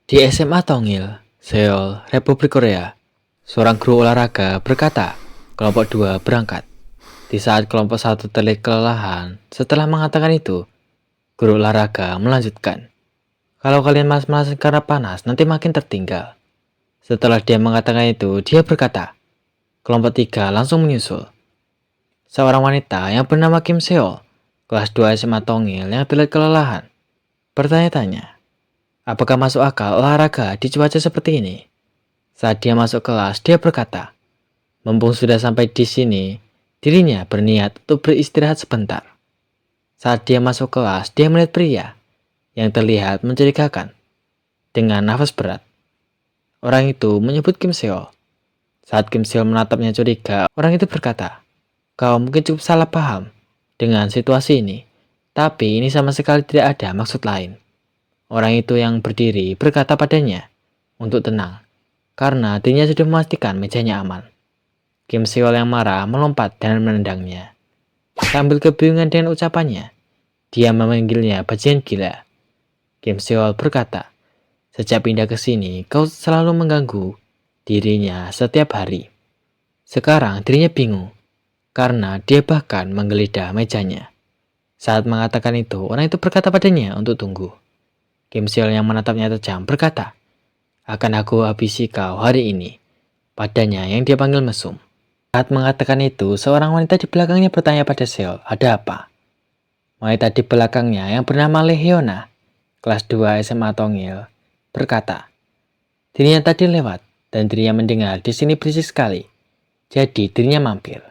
Di SMA Tongil, Seoul, Republik Korea, seorang guru olahraga berkata, kelompok dua berangkat. Di saat kelompok satu terlihat kelelahan, setelah mengatakan itu, guru olahraga melanjutkan. Kalau kalian malas-malasan karena panas, nanti makin tertinggal. Setelah dia mengatakan itu, dia berkata, kelompok tiga langsung menyusul. Seorang wanita yang bernama Kim Seol, kelas 2 SMA Tongil yang terlihat kelelahan, bertanya-tanya, apakah masuk akal olahraga di cuaca seperti ini? Saat dia masuk kelas, dia berkata, mumpung sudah sampai di sini, dirinya berniat untuk beristirahat sebentar. Saat dia masuk kelas, dia melihat pria yang terlihat mencurigakan dengan nafas berat. Orang itu menyebut Kim Seol. Saat Kim Seol menatapnya curiga, orang itu berkata, kau mungkin cukup salah paham dengan situasi ini, tapi ini sama sekali tidak ada maksud lain. Orang itu yang berdiri berkata padanya untuk tenang, karena dirinya sudah memastikan mejanya aman. Kim Seol yang marah melompat dan menendangnya. Sambil kebingungan dengan ucapannya, dia memanggilnya bajingan gila. Kim Seol berkata, sejak pindah ke sini, kau selalu mengganggu dirinya setiap hari. Sekarang dirinya bingung, karena dia bahkan menggeledah mejanya. Saat mengatakan itu, orang itu berkata padanya untuk tunggu. Kim Seol yang menatapnya tajam berkata, akan aku habisi kau hari ini. Padanya yang dia panggil mesum. Saat mengatakan itu, seorang wanita di belakangnya bertanya pada Seol, ada apa? Wanita di belakangnya yang bernama Lee Hyuna, kelas 2 SMA Tongil, berkata, dirinya tadi lewat dan dirinya mendengar di sini berisik sekali. Jadi dirinya mampir.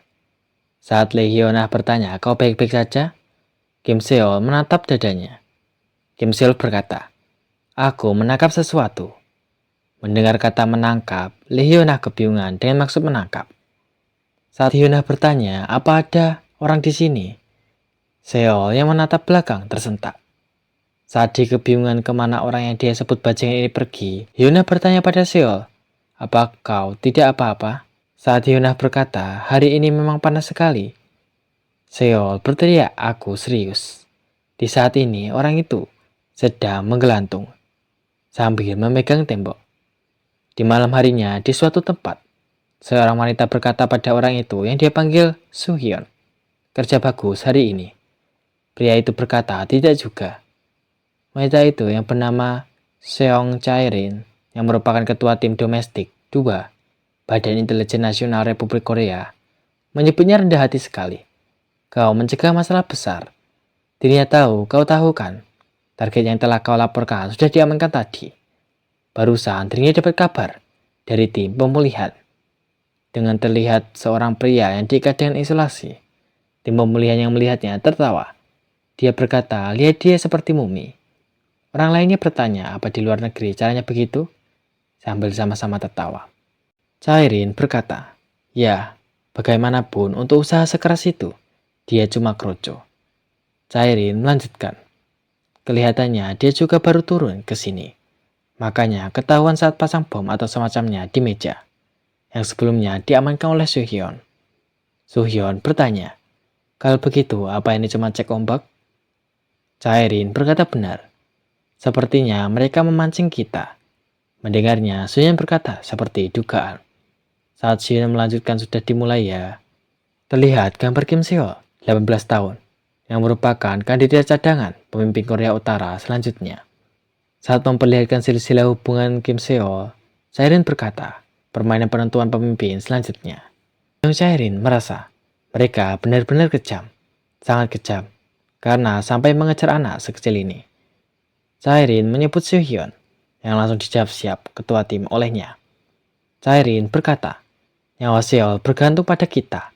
Saat Lee Hyuna bertanya, kau baik-baik saja? Kim Seol menatap dadanya. Kim Seol berkata, aku menangkap sesuatu. Mendengar kata menangkap, Lee Hyuna kebingungan dengan maksud menangkap. Saat Hyuna bertanya, apa ada orang di sini? Seol yang menatap belakang tersentak. Saat di kebingungan kemana orang yang dia sebut bajingan ini pergi, Hyuna bertanya pada Seol, apa kau tidak apa-apa? Saat Hyuna berkata, hari ini memang panas sekali. Seol berteriak, aku serius. Di saat ini orang itu sedang menggelantung sambil memegang tembok. Di malam harinya di suatu tempat, seorang wanita berkata pada orang itu yang dia panggil Suhyun, kerja bagus hari ini. Pria itu berkata, tidak juga. Wanita itu yang bernama Seong Chae-rin, yang merupakan ketua tim domestik 2 Badan Intelijen Nasional Republik Korea, menyebutnya rendah hati sekali. Kau mencegah masalah besar. Dirinya tahu, kau tahu kan, target yang telah kau laporkan sudah diamankan tadi. Barusan dirinya dapat kabar dari tim pemulihan. Dengan terlihat seorang pria yang diikat dengan isolasi, tim pemulihan yang melihatnya tertawa. Dia berkata, lihat dia seperti mumi. Orang lainnya bertanya, apa di luar negeri caranya begitu? Sambil sama-sama tertawa. Chae-rin berkata, ya, bagaimanapun untuk usaha sekeras itu, dia cuma kroco. Chae-rin melanjutkan, kelihatannya dia juga baru turun ke sini. Makanya ketahuan saat pasang bom atau semacamnya di meja, yang sebelumnya diamankan oleh Suhyun. Suhyun bertanya, kalau begitu apa ini cuma cek ombak? Chae-rin berkata benar. Sepertinya mereka memancing kita. Mendengarnya, Suhyun berkata seperti dugaan. Saat Suhyun melanjutkan sudah dimulai ya. Terlihat gambar Kim Seol, 18 tahun, yang merupakan kandidat cadangan pemimpin Korea Utara selanjutnya. Saat memperlihatkan silsilah hubungan Kim Seol, Chae-rin berkata, permainan penentuan pemimpin selanjutnya. Yang Chae-rin merasa mereka benar-benar kejam, sangat kejam, karena sampai mengejar anak sekecil ini. Chae-rin menyebut Suhyun, yang langsung dijawab siap ketua tim olehnya. Chae-rin berkata, nyawa Seol bergantung pada kita.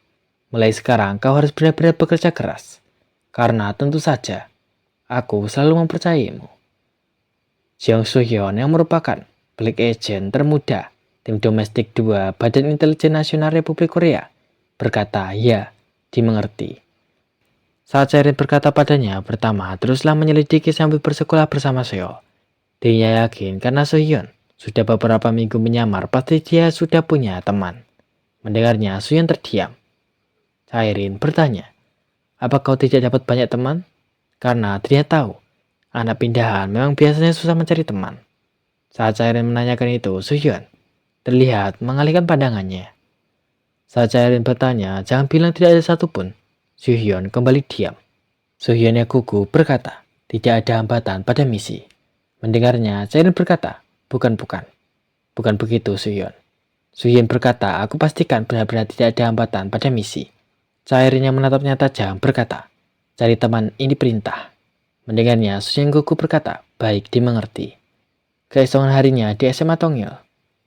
Mulai sekarang kau harus benar-benar bekerja keras, karena tentu saja aku selalu mempercayaimu. Jeong Soo-hyun yang merupakan Black Agent termuda tim domestik 2 Badan Intelijen Nasional Republik Korea berkata, ya, dimengerti. Saat Chae-rin berkata padanya, pertama, teruslah menyelidiki sambil bersekolah bersama Seol. Dirinya yakin karena Soo-hyun sudah beberapa minggu menyamar, pasti dia sudah punya teman. Mendengarnya, Soo-hyun terdiam. Chae-rin bertanya, apa kau tidak dapat banyak teman? Karena dirinya tahu, anak pindahan memang biasanya susah mencari teman. Saat Chaerin menanyakan itu, Suhyun terlihat mengalihkan pandangannya. Saat Chaerin bertanya, jangan bilang tidak ada satupun. Suhyun kembali diam. Suhyun yang gugup berkata, tidak ada hambatan pada misi. Mendengarnya, Chaerin berkata, bukan. Bukan begitu, Suhyun. Suhyun berkata, aku pastikan benar-benar tidak ada hambatan pada misi. Chaerin yang menatapnya tajam berkata, cari teman ini perintah. Mendengarnya, Suhyun gugup berkata, baik, dimengerti. Keesokan harinya di SMA Tongil,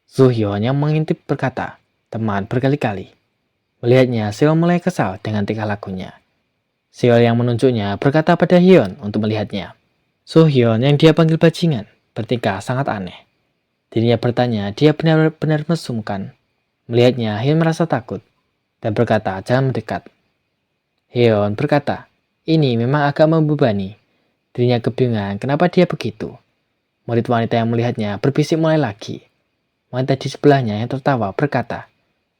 Suhyun yang mengintip berkata, teman berkali-kali. Melihatnya, Seol mulai kesal dengan tingkah lakunya. Seol yang menunjuknya berkata pada Hyun untuk melihatnya. Suhyun yang dia panggil bajingan bertingkah sangat aneh. Dirinya bertanya, dia benar-benar mesumkan. Melihatnya, Hyun merasa takut dan berkata, jangan mendekat. Hyun berkata, ini memang agak membebani. Dirinya kebingungan kenapa dia begitu. Murid wanita yang melihatnya berbisik mulai lagi. Wanita di sebelahnya yang tertawa berkata,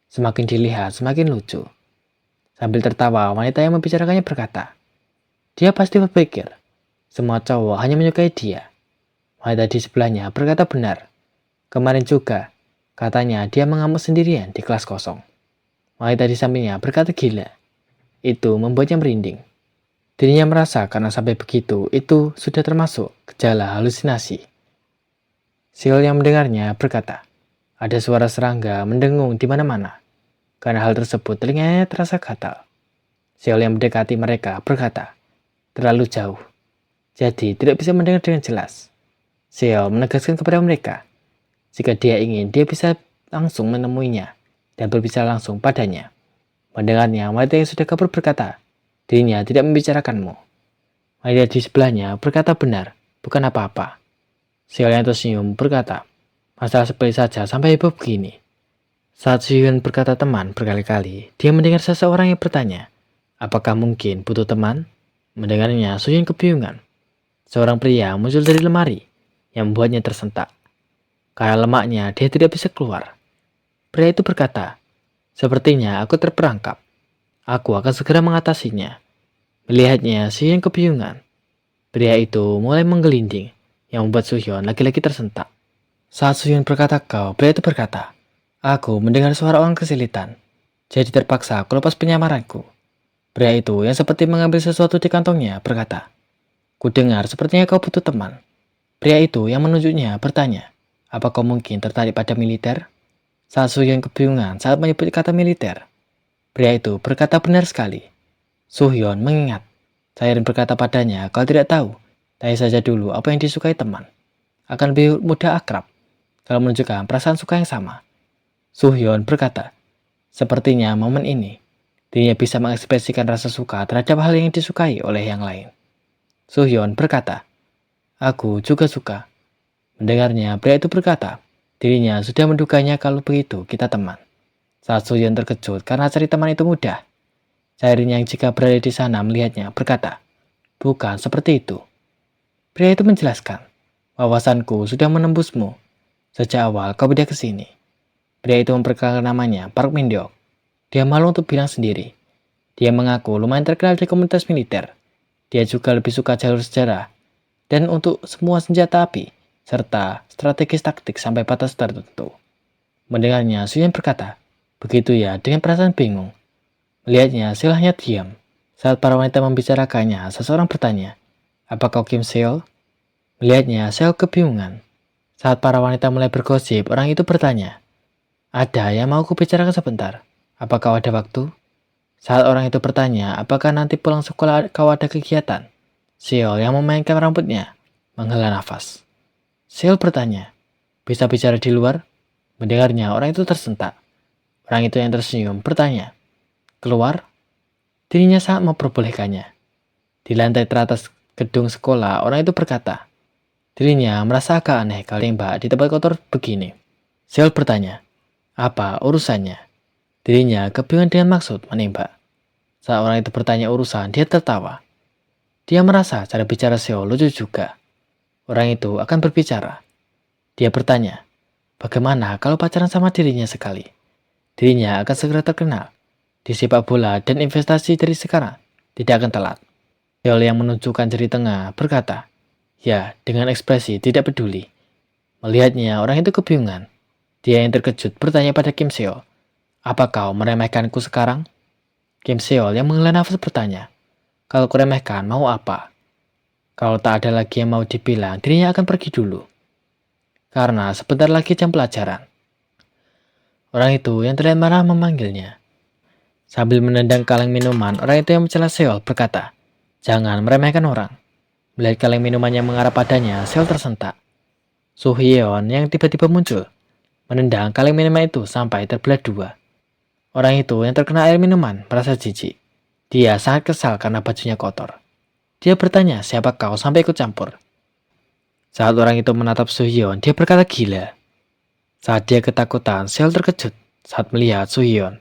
semakin dilihat semakin lucu. Sambil tertawa, wanita yang membicarakannya berkata, dia pasti berpikir, semua cowok hanya menyukai dia. Wanita di sebelahnya berkata benar. Kemarin juga, katanya dia mengamuk sendirian di kelas kosong. Wanita di sampingnya berkata gila. Itu membuatnya merinding. Dirinya merasa karena sampai begitu, itu sudah termasuk gejala halusinasi. Seol yang mendengarnya berkata, ada suara serangga mendengung di mana-mana. Karena hal tersebut telinganya terasa gatal. Seol yang mendekati mereka berkata, terlalu jauh. Jadi tidak bisa mendengar dengan jelas. Seol menegaskan kepada mereka, jika dia ingin, dia bisa langsung menemuinya dan berbicara langsung padanya. Mendengarnya, wanita yang sudah kabur berkata, dirinya tidak membicarakanmu. Wanita di sebelahnya berkata benar, bukan apa-apa. Seol yang tersenyum berkata, masalah sepele saja sampai heboh begini. Saat Suhyun berkata teman berkali-kali, dia mendengar seseorang yang bertanya, apakah mungkin butuh teman? Mendengarnya, Suhyun kebingungan. Seorang pria muncul dari lemari yang membuatnya tersentak. Karena lemaknya, dia tidak bisa keluar. Pria itu berkata, sepertinya aku terperangkap. Aku akan segera mengatasinya. Melihatnya, Suhyun kebingungan. Pria itu mulai menggelinding, yang membuat Suhyun lagi-lagi tersentak. Saat Suhyun berkata kau, pria itu berkata, aku mendengar suara orang kesulitan. Jadi terpaksa aku lepas penyamaranku. Pria itu yang seperti mengambil sesuatu di kantongnya berkata, ku dengar sepertinya kau butuh teman. Pria itu yang menunjuknya bertanya, apa kau mungkin tertarik pada militer? Saat Suhyun kebingungan saat menyebut kata militer, pria itu berkata benar sekali. Suhyun mengingat, Chaerin berkata padanya, kalau tidak tahu, tanya saja dulu apa yang disukai teman. Akan lebih mudah akrab kalau menunjukkan perasaan suka yang sama. Suhyun berkata, sepertinya momen ini, dirinya bisa mengekspresikan rasa suka terhadap hal yang disukai oleh yang lain. Suhyun berkata, aku juga suka. Mendengarnya, pria itu berkata, dirinya sudah menduganya kalau begitu kita teman. Saat Suhyun terkejut karena cari teman itu mudah. Chaerin yang jika berada di sana melihatnya berkata, bukan seperti itu. Pria itu menjelaskan, wawasanku sudah menembusmu. Sejak awal kau pindah ke sini. Pria itu memperkenalkan namanya Park Min-deok. Dia malu untuk bilang sendiri. Dia mengaku lumayan terkenal di komunitas militer. Dia juga lebih suka jalur sejarah dan untuk semua senjata api, serta strategis taktik sampai batas tertentu. Mendengarnya, Suhyun berkata, begitu ya, dengan perasaan bingung. Melihatnya, Seol hanya diam. Saat para wanita membicarakannya, seseorang bertanya, apa kau Kim Seol? Melihatnya, Seol kebingungan. Saat para wanita mulai bergosip, orang itu bertanya, ada yang mau kubicarakan sebentar. Apa kau ada waktu? Saat orang itu bertanya, apakah nanti pulang sekolah kau ada kegiatan? Seol yang memainkan rambutnya menghela nafas. Seol bertanya, bisa bicara di luar? Mendengarnya, orang itu tersentak. Orang itu yang tersenyum bertanya, keluar? Dirinya sangat memperbolehkannya. Di lantai teratas gedung sekolah, orang itu berkata, dirinya merasa agak aneh kalau tembak di tempat kotor begini. Seol bertanya, apa urusannya? Dirinya kebingungan dengan maksud menembak. Saat orang itu bertanya urusan, dia tertawa. Dia merasa cara bicara Seol lucu juga. Orang itu akan berbicara. Dia bertanya, bagaimana kalau pacaran sama dirinya sekali? Dirinya akan segera terkenal. Di sepak bola dan investasi dari sekarang tidak akan telat. Seol yang menunjukkan jari tengah berkata, ya dengan ekspresi tidak peduli. Melihatnya, orang itu kebingungan. Dia yang terkejut bertanya pada Kim Seol, "Apa kau meremehkanku sekarang?" Kim Seol yang menghela nafas bertanya, "Kalau kuremehkan, mau apa?" Kalau tak ada lagi yang mau dibilang, dirinya akan pergi dulu. Karena sebentar lagi jam pelajaran. Orang itu yang terlihat marah memanggilnya. Sambil menendang kaleng minuman, orang itu yang mencela Seol berkata, "Jangan meremehkan orang." Melihat kaleng minumannya mengarah padanya, Seol tersentak. Soo Hyeon yang tiba-tiba muncul, menendang kaleng minuman itu sampai terbelah dua. Orang itu yang terkena air minuman merasa jijik. Dia sangat kesal karena bajunya kotor. Dia bertanya, "Siapa kau sampai ikut campur?" Saat orang itu menatap Soo Hyeon, dia berkata gila. Saat dia ketakutan, Seol terkejut saat melihat Soo Hyeon.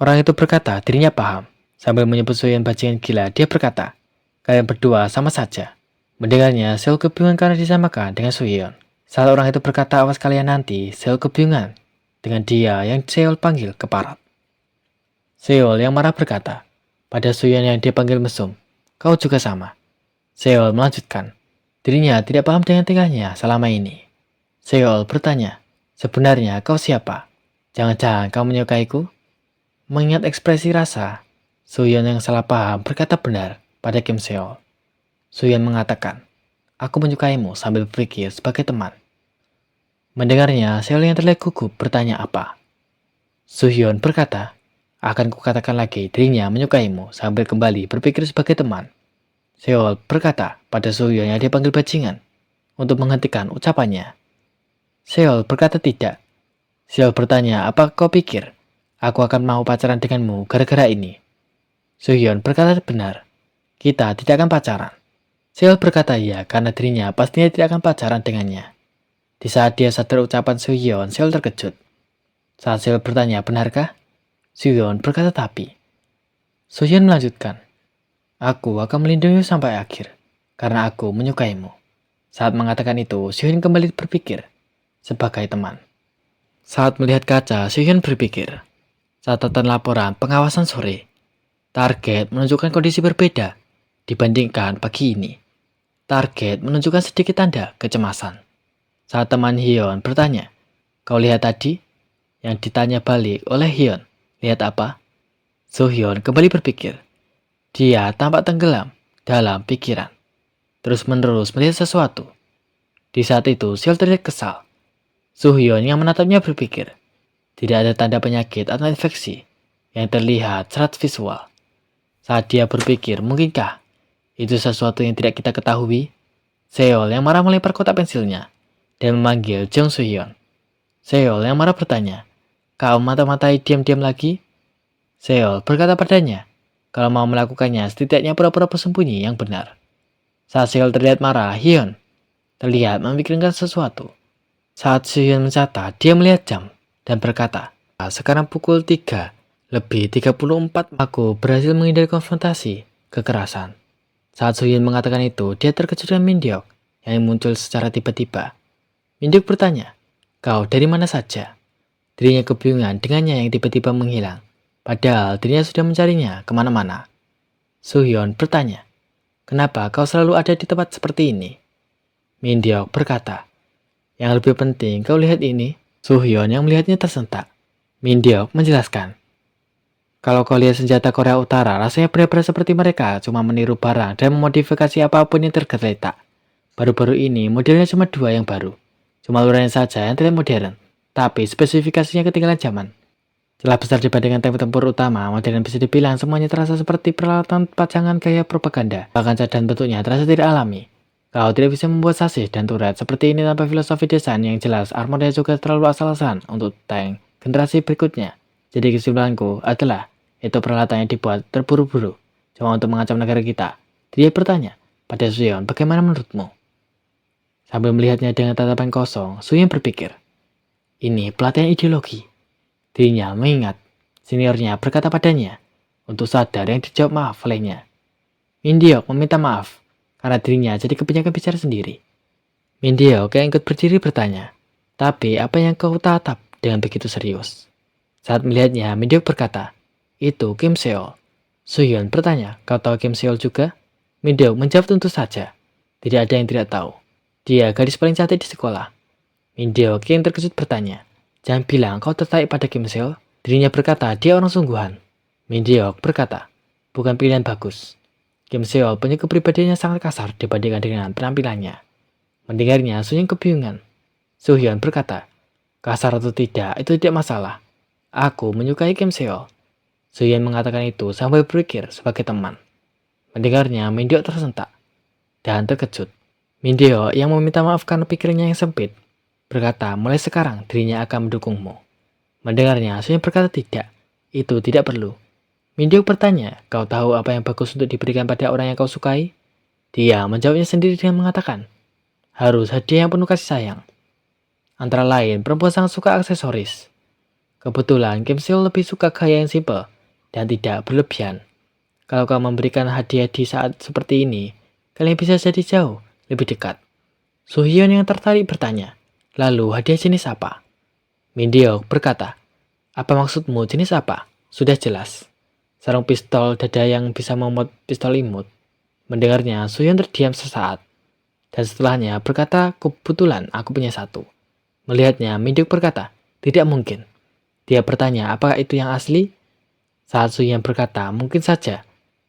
Orang itu berkata dirinya paham. Sambil menyebut Soo Hyeon bajingan gila, dia berkata, "Kalian berdua sama saja." Mendengarnya, Seol kebingungan karena disamakan dengan Soo Hyeon. Saat orang itu berkata, "Awas kalian nanti," Seol kebingungan dengan dia yang Seol panggil keparat. Seol yang marah berkata pada Soo Hyeon yang dia panggil mesum, "Kau juga sama." Seol melanjutkan, dirinya tidak paham dengan tingkahnya selama ini. Seol bertanya, "Sebenarnya kau siapa? Jangan-jangan kau menyukaiku?" Mengingat ekspresi rasa, Soo Hyeon yang salah paham berkata benar pada Kim Seol. Soo Hyeon mengatakan, "Aku menyukaimu," sambil berpikir sebagai teman. Mendengarnya, Seol yang terlihat gugup bertanya apa. Soo Hyeon berkata, "Akan kukatakan lagi dirinya menyukaimu," sambil kembali berpikir sebagai teman. Seol berkata pada Soo Hyeon yang dipanggil bajingan untuk menghentikan ucapannya. Seol berkata tidak. Seol bertanya, "Apa kau pikir aku akan mau pacaran denganmu gara-gara ini?" Soo Hyeon berkata benar. "Kita tidak akan pacaran." Seol berkata iya karena dirinya pastinya tidak akan pacaran dengannya. Di saat dia sadar ucapan Soo Hyeon, Seol terkejut. Saat Seol bertanya, "Benarkah?" Soo Hyeon berkata tapi. Soo Hyeon melanjutkan, "Aku akan melindungimu sampai akhir, karena aku menyukaimu." Saat mengatakan itu, Soo Hyeon kembali berpikir sebagai teman. Saat melihat kaca, Soo Hyeon berpikir, catatan laporan pengawasan sore. Target menunjukkan kondisi berbeda dibandingkan pagi ini. Target menunjukkan sedikit tanda kecemasan. Saat teman Hyeon bertanya, "Kau lihat tadi?" Yang ditanya balik oleh Hyeon, "Lihat apa?" Soo Hyeon kembali berpikir. Dia tampak tenggelam dalam pikiran, terus-menerus melihat sesuatu. Di saat itu, Seol terlihat kesal. Soo Hyeon yang menatapnya berpikir, tidak ada tanda penyakit atau infeksi yang terlihat secara visual. Saat dia berpikir, mungkinkah itu sesuatu yang tidak kita ketahui? Seol yang marah melempar kotak pensilnya dan memanggil Jung Soo Hyun. Seol yang marah bertanya, "Kau mata-matai diam-diam lagi?" Seol berkata padanya, kalau mau melakukannya setidaknya pura-pura bersembunyi yang benar. Saat Seol terlihat marah, Hyun terlihat memikirkan sesuatu. Saat Hyun mencatat, dia melihat jam dan berkata, "Sekarang pukul 3:34, aku berhasil menghindari konfrontasi kekerasan." Saat Soo Hyun mengatakan itu, dia terkejut dengan Min Deok yang muncul secara tiba-tiba. Min Deok bertanya, "Kau dari mana saja?" Dirinya kebingungan dengannya yang tiba-tiba menghilang, padahal dirinya sudah mencarinya kemana-mana. Soo Hyun bertanya, "Kenapa kau selalu ada di tempat seperti ini?" Min Deok berkata, "Yang lebih penting kau lihat ini." Soo Hyun yang melihatnya tersentak. Min Deok menjelaskan, "Kalau kau lihat senjata Korea Utara, rasanya benar-benar seperti mereka cuma meniru barang dan memodifikasi apapun yang tergeletak. Baru-baru ini modelnya cuma 2 yang baru. Cuma luarnya saja yang terlihat modern, tapi spesifikasinya ketinggalan zaman. Celah besar dibandingkan tank tempur utama, modern bisa dibilang semuanya terasa seperti peralatan pacangan gaya propaganda. Bahkan cat dan bentuknya terasa tidak alami. Kau tidak bisa membuat sasis dan turret seperti ini tanpa filosofi desain yang jelas. Armornya juga terlalu asal-asalan untuk tank generasi berikutnya. Jadi kesimpulanku adalah itu peralatan yang dibuat terburu-buru, cuma untuk mengancam negara kita." Dia bertanya pada Soo Hyun, "Bagaimana menurutmu?" Sambil melihatnya dengan tatapan kosong, Soo Hyun berpikir, ini pelatihan ideologi. Dirinya mengingat seniornya berkata padanya untuk sadar yang dijawab maaf olehnya. Min Deok meminta maaf karena dirinya jadi kebanyakan bicara sendiri. Min Deok yang ikut berdiri bertanya, "Tapi apa yang kau tatap dengan begitu serius?" Saat melihatnya, Min Deok berkata, "Itu Kim Seol." Soo Hyun bertanya, "Kau tahu Kim Seol juga?" Min Deok menjawab tentu saja. Tidak ada yang tidak tahu. Dia gadis paling cantik di sekolah. Min Deok yang terkejut bertanya, "Jangan bilang kau tertarik pada Kim Seo." Dirinya berkata, "Dia orang sungguhan." Min Deok berkata, "Bukan pilihan bagus." Kim Seo punya kepribadiannya sangat kasar dibandingkan dengan penampilannya. Mendengarnya, Soo-hyun kebingungan. Soo-hyun berkata, "Kasar atau tidak, itu tidak masalah. Aku menyukai Kim Seo." Soo-hyun mengatakan itu sambil berpikir sebagai teman. Mendengarnya, Min Deok tersentak dan terkejut. Min Deok yang meminta maaf karena pikirannya yang sempit berkata, "Mulai sekarang dirinya akan mendukungmu." Mendengarnya, Soo-hyun berkata, "Tidak, itu tidak perlu." Min Deok bertanya, "Kau tahu apa yang bagus untuk diberikan pada orang yang kau sukai?" Dia menjawabnya sendiri dengan mengatakan, "Harus hadiah yang penuh kasih sayang." Antara lain, perempuan sangat suka aksesoris. Kebetulan Kim Seo lebih suka gaya yang simpel dan tidak berlebihan. Kalau kau memberikan hadiah di saat seperti ini, kalian bisa jadi jauh lebih dekat. Soo-hyun yang tertarik bertanya, "Lalu hadiah jenis apa?" Min Deok berkata, "Apa maksudmu, jenis apa?" "Sudah jelas. Sarung pistol dada yang bisa memuat pistol imut." Mendengarnya, Soo-hyun terdiam sesaat. Dan setelahnya berkata, "Kebetulan aku punya satu." Melihatnya, Min Deok berkata, "Tidak mungkin." Dia bertanya, "Apakah itu yang asli?" Saat Soo-hyun berkata, "Mungkin saja."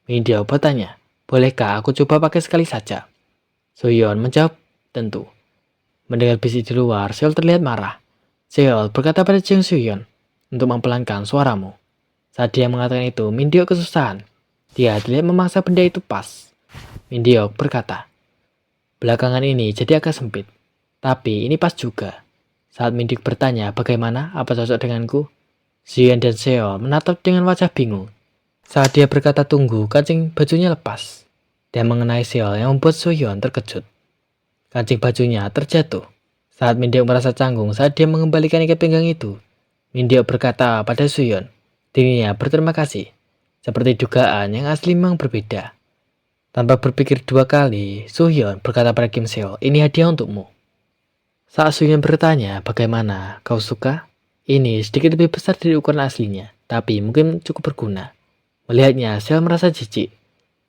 Min Deok bertanya, "Bolehkah aku coba pakai sekali saja?" Soo-hyun menjawab, "Tentu." Mendengar bisik di luar, Seol terlihat marah. Seol berkata pada Jung Soo-hyun, "Untuk mempelankan suaramu." Saat dia mengatakan itu, Min Deok kesusahan. Dia terlihat memaksa benda itu pas. Min Deok berkata, "Belakangan ini jadi agak sempit, tapi ini pas juga." Saat Min Deok bertanya, "Bagaimana? Apa cocok denganku?" Soo-hyun dan Seol menatap dengan wajah bingung. Saat dia berkata tunggu, kancing bajunya lepas dan mengenai Seol yang membuat Soo-hyun terkejut. Kancing bajunya terjatuh. Saat Min Deok merasa canggung saat dia mengembalikan ikat pinggang itu, Min Deok berkata pada Soo-hyun, dirinya berterima kasih. Seperti dugaan, yang asli memang berbeda. Tanpa berpikir dua kali, Soo-hyun berkata pada Kim Seo, "Ini hadiah untukmu." Saat Soo-hyun bertanya, "Bagaimana? Kau suka?" Ini sedikit lebih besar dari ukuran aslinya, tapi mungkin cukup berguna. Melihatnya, Seo merasa jijik.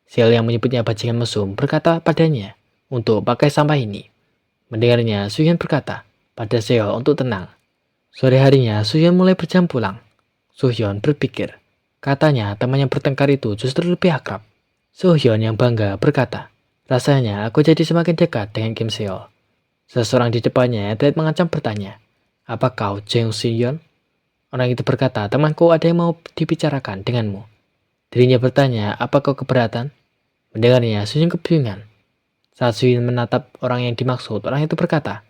Seo yang menyebutnya bajingan mesum berkata padanya, "Untuk pakai sampah ini." Mendengarnya, Soo-hyun berkata pada Seo untuk tenang. Sore harinya, Soo-hyun mulai berjam pulang. Soo-hyun berpikir, katanya teman yang bertengkar itu justru lebih akrab. Soo-hyun yang bangga berkata, "Rasanya aku jadi semakin dekat dengan Kim Seo." Seseorang di depannya yang terlihat mengancam bertanya, "Apa kau Jung Soo-hyun?" Orang itu berkata, "Temanku, ada yang mau dibicarakan denganmu." Dirinya bertanya, "Apa kau keberatan?" Mendengarnya, Soo-hyun kebingungan. Saat Soo-hyun menatap orang yang dimaksud, orang itu berkata,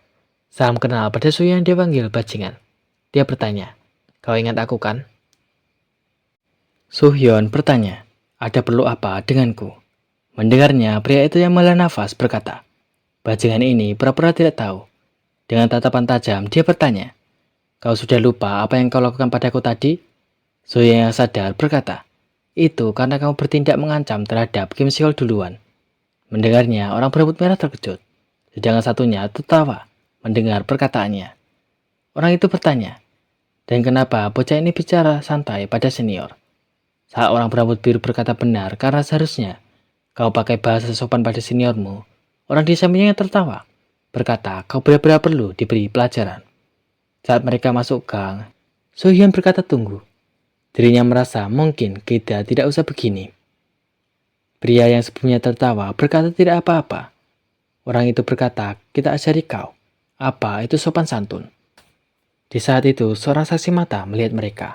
"Salam kenal." Pada Soo-hyun yang dia panggil bajingan. Dia bertanya, "Kau ingat aku kan?" Soo-hyun bertanya, "Ada perlu apa denganku?" Mendengarnya, pria itu yang menghela nafas berkata, "Bajingan ini pura-pura tidak tahu." Dengan tatapan tajam, dia bertanya, "Kau sudah lupa apa yang kau lakukan padaku tadi?" Soo-hyun yang sadar berkata, "Itu karena kamu bertindak mengancam terhadap Kim Seol duluan." Mendengarnya, orang berambut merah terkejut. Sedangkan satunya tertawa mendengar perkataannya. Orang itu bertanya, "Dan kenapa bocah ini bicara santai pada senior?" Saat orang berambut biru berkata, "Benar, karena seharusnya kau pakai bahasa sopan pada seniormu." Orang di sampingnya tertawa, berkata, "Kau benar-benar perlu diberi pelajaran." Saat mereka masuk gang, Soo-hyun berkata, "Tunggu." Dirinya merasa mungkin kita tidak usah begini. Pria yang sebelumnya tertawa berkata, "Tidak apa-apa." Orang itu berkata, "Kita ajari kau apa itu sopan santun." Di saat itu, seorang saksi mata melihat mereka.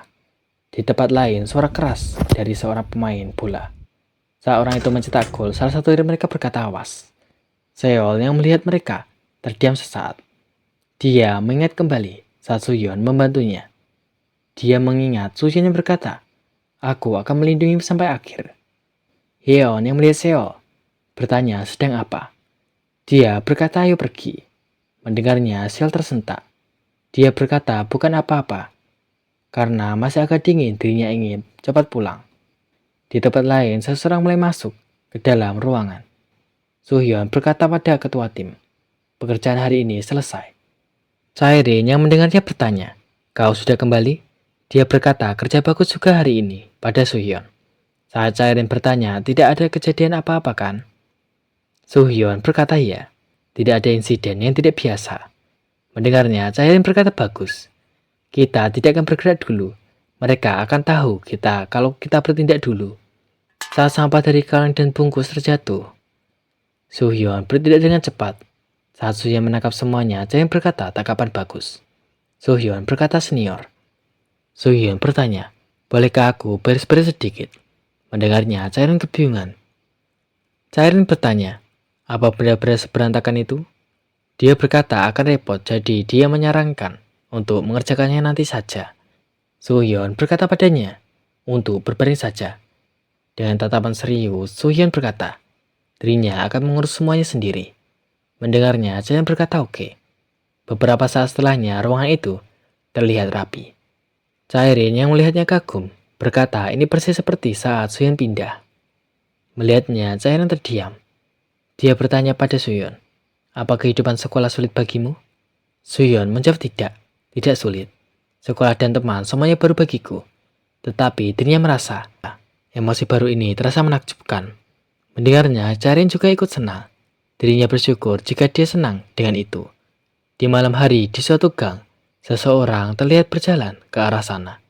Di tempat lain, suara keras dari seorang pemain bola. Saat orang itu mencetak gol, salah satu dari mereka berkata, "Awas." Seol yang melihat mereka terdiam sesaat. Dia mengingat kembali saat Soo-hyun membantunya. Dia mengingat Soo-hyun yang berkata, "Aku akan melindungi sampai akhir." Hyeon yang melihat Seol bertanya, "Sedang apa?" Dia berkata, "Ayo pergi." Mendengarnya, Seol tersentak. Dia berkata, "Bukan apa-apa." Karena masih agak dingin, dirinya ingin cepat pulang. Di tempat lain, seseorang mulai masuk ke dalam ruangan. Soo-hyun berkata pada ketua tim, "Pekerjaan hari ini selesai." Chae-rin yang mendengarnya bertanya, "Kau sudah kembali?" Dia berkata, "Kerja bagus juga hari ini," pada Soo-hyun. Saat Chae-rin bertanya, "Tidak ada kejadian apa-apa kan?" Soo-hyun berkata, "Ya, tidak ada insiden yang tidak biasa." Mendengarnya, Cairin berkata, bagus. Kita tidak akan bergerak dulu. Mereka akan tahu kita kalau kita bertindak dulu. Saat sampah dari kaleng dan bungkus terjatuh, Suhyun bertindak dengan cepat. Saat Suhyun menangkap semuanya, Cairin berkata, tangkapan bagus. Suhyun berkata, senior. Suhyun bertanya, bolehkah aku beres-beres sedikit? Mendengarnya, Cairin kebingungan. Cairin bertanya, apa benar-benar seberantakan itu? Dia berkata akan repot, jadi dia menyarankan untuk mengerjakannya nanti saja. Suhyun berkata padanya, untuk berbaring saja. Dengan tatapan serius, Suhyun berkata, dirinya akan mengurus semuanya sendiri. Mendengarnya, Cairin berkata oke. Beberapa saat setelahnya, ruangan itu terlihat rapi. Cairin yang melihatnya kagum, berkata ini persis seperti saat Suhyun pindah. Melihatnya, Cairin terdiam. Dia bertanya pada Suhyun, apa kehidupan sekolah sulit bagimu? Suhyun menjawab tidak sulit. Sekolah dan teman semuanya baru bagiku. Tetapi dirinya merasa, emosi baru ini terasa menakjubkan. Mendengarnya, Cairin juga ikut senang. Dirinya bersyukur jika dia senang dengan itu. Di malam hari di suatu gang, seseorang terlihat berjalan ke arah sana.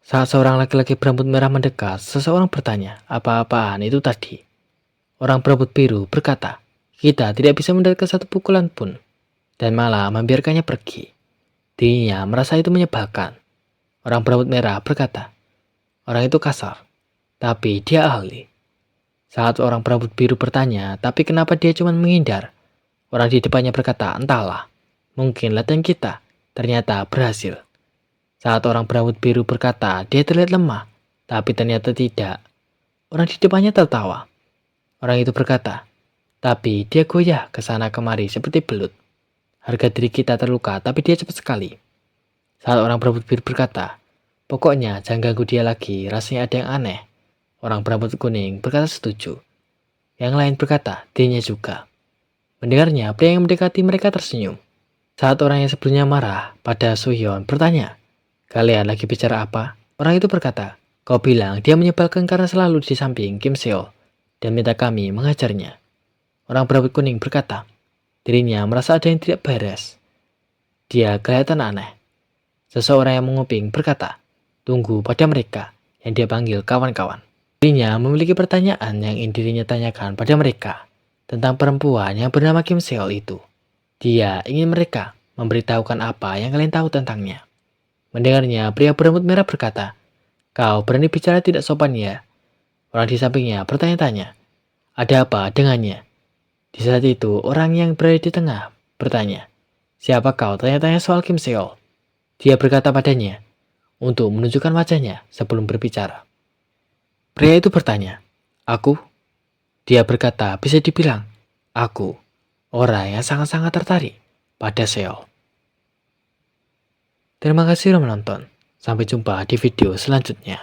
Saat seorang laki-laki berambut merah mendekat, seseorang bertanya, apa-apaan itu tadi? Orang berambut biru berkata, kita tidak bisa mendapatkan satu pukulan pun, dan malah membiarkannya pergi. Dirinya merasa itu menyebalkan. Orang berambut merah berkata, orang itu kasar, tapi dia ahli. Saat orang berambut biru bertanya, tapi kenapa dia cuma menghindar? Orang di depannya berkata, entahlah, mungkin latihan kita ternyata berhasil. Saat orang berambut biru berkata, dia terlihat lemah, tapi ternyata tidak. Orang di depannya tertawa. Orang itu berkata, tapi dia goyah ke sana kemari seperti belut. Harga diri kita terluka, tapi dia cepat sekali. Saat orang berambut biru berkata, pokoknya jangan ganggu dia lagi, rasanya ada yang aneh. Orang berambut kuning berkata setuju. Yang lain berkata, dirinya juga. Mendengarnya, pria yang mendekati mereka tersenyum. Saat orang yang sebelumnya marah pada Suhyun bertanya, kalian lagi bicara apa? Orang itu berkata, kau bilang dia menyebalkan karena selalu di samping Kim Seol dan minta kami mengajarnya. Orang berambut kuning berkata, dirinya merasa ada yang tidak beres. Dia kelihatan aneh. Seseorang yang menguping berkata, tunggu pada mereka yang dia panggil kawan-kawan. Dirinya memiliki pertanyaan yang ingin dirinya tanyakan pada mereka tentang perempuan yang bernama Kim Seol itu. Dia ingin mereka memberitahukan apa yang kalian tahu tentangnya. Mendengarnya, pria berambut merah berkata, kau berani bicara tidak sopan ya? Orang di sampingnya bertanya-tanya, ada apa dengannya? Di saat itu, orang yang berada di tengah bertanya, siapa kau tanya-tanya soal Kim Seol? Dia berkata padanya, untuk menunjukkan wajahnya sebelum berbicara. Pria itu bertanya, aku? Dia berkata, bisa dibilang, aku, orang yang sangat-sangat tertarik pada Seol. Terima kasih sudah menonton. Sampai jumpa di video selanjutnya.